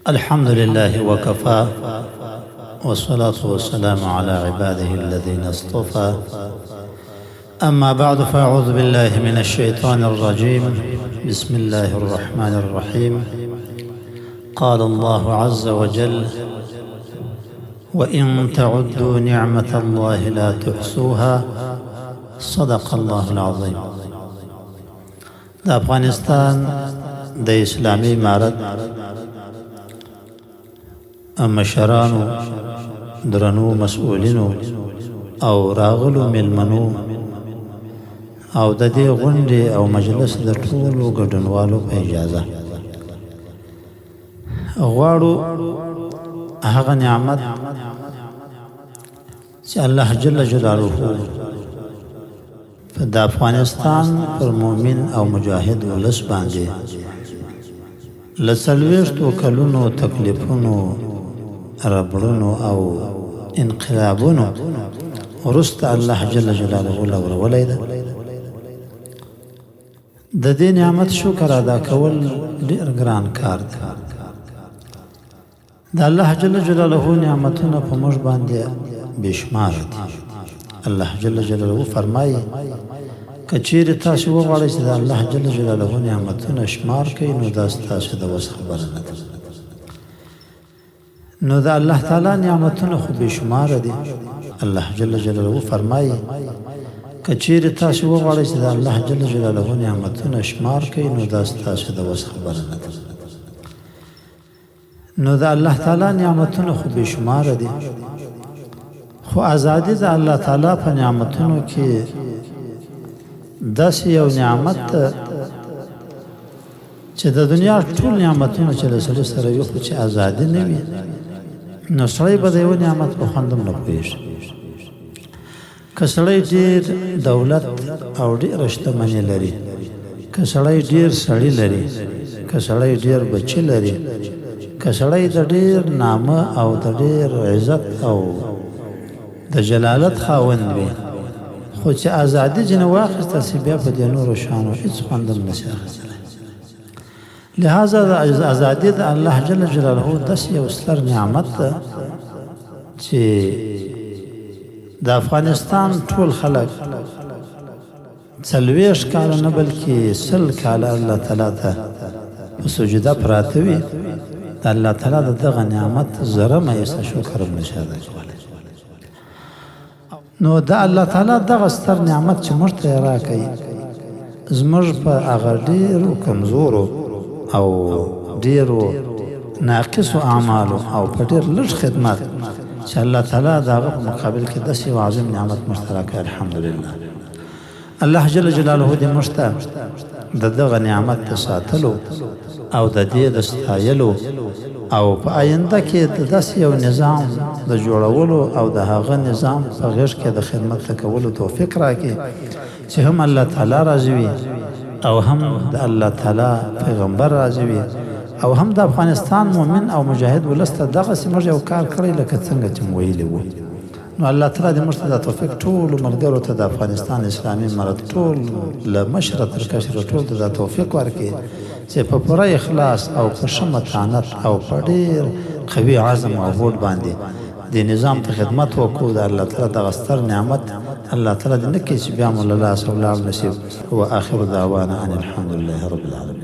الحمد لله وكفى، والصلاة والسلام على عباده الذين اصطفى. أما بعد، فأعوذ بالله من الشيطان الرجيم. بسم الله الرحمن الرحيم. قال الله عز وجل: وإن تعدوا نعمة الله لا تحصوها. صدق الله العظيم. د افغانستان د اسلامي امارت مشرانو، درنو مسؤولینو او راغلو ملمنو او د دې غونډې او مجلس د ټولو ګډونوالو په اجازه غواړو هغه نعمت چې الله جل جلاله د افغانستان پر مؤمن او مجاهد ولس باندې له 40 کلونو تکلیفونو، ربړونو او انقلابونو وروسته الله جل جلاله لورولی ده. د دې نعمت شکر ادا کول ډېر ګران کار دی. د الله جل جلاله نعمتونه په موږ باندې بېشمار دي. الله جل جلاله فرمایي: که چیرې تاسو وغواړئ چې د الله جل جلاله نعمتونه شمار کړئ، نو دا ستاسو د وس خبره نه ده. نو د الله تعالی نعمتونه خو بېشماره دي. الله جل جلاله فرمایي: که چیرې تاسو وغواړئ چې د الله جل جلاله نعمتونه شمار کړئ، نو دا ستاسو د وس خبره نه ده. نو د الله تعالی نعمتونه خو بېشماره دي، خو ازادي د الله تعالی په نعمتونو کې داسې یو نعمت ده چې د دنیا ټول نعمتونه چې له سړي سره وي، خو چې ازادي نه وي، نو سړی به د یو نعمت په خوند هم نه پوهېږي. که سړی ډېر دولت او ډېره شتمني لري، که سړی ډېر سړي لري، که سړی ډېر بچي لري، که سړی د ډېر نامه او د ډېر عزت او د جلالت خاوند وي، خو چې ازادي ځینې واخیسته سي، بیا په دې نورو شیانو هېڅ خوند هم نشي اخیستلی. لہذا د ازادي د الله جل جلاله داسې یو ستر نعمت ده چې د افغانستان ټول خلک 40 کاله نه بلکې 100 کاله الله تعالی ته په سجده پراته وي. د الله تعالی د دغه نعمت ذره مایسه شکر هم نشي ادا کولی. نو د الله تعالی دغه ستر نعمت چې موږ ته یې راکوي، زموږ په هغه ډېرو کمزورو او ډېرو ناقصو اعمالو او په ډېر لږ خدمت چې الله تعالی د هغه په مقابل کې داسې یو عظیم نعمت موږ ته راکوي. الحمدلله. الله جل جلاله دې موږ ته د دغه نعمت د ساتلو او د دې د ستایلو او په آینده کې د داسې یو نظام د جوړولو او د هغه نظام په غېږ کې د خدمت کولو توفیق راکړي چې هم الله تعالی راضي وي او هم د الله تعالی پیغمبر راضي وي او هم د افغانستان مؤمن او مجاهد ولس ته دغسې موږ یو کار کړی لکه څنګه چې مو ویلي وو. نو الله تعالی دې موږ ته د توفیق، ټولو ملګرو ته د افغانستان اسلامي امارت ټول له مشره تر کشره ټول ته د توفیق ورکړي چې په پوره اخلاص او په ښه متانت او په ډېر قوي عزم او هوډ باندې د نظام ته خدمت وکړو. د الله تعالی دغه ستر نعمت الله تعالی دې نه کړي چې بیا مو له لاسه ولاړ نشي. وآخر دعوانا ان الحمد لله رب العالمين.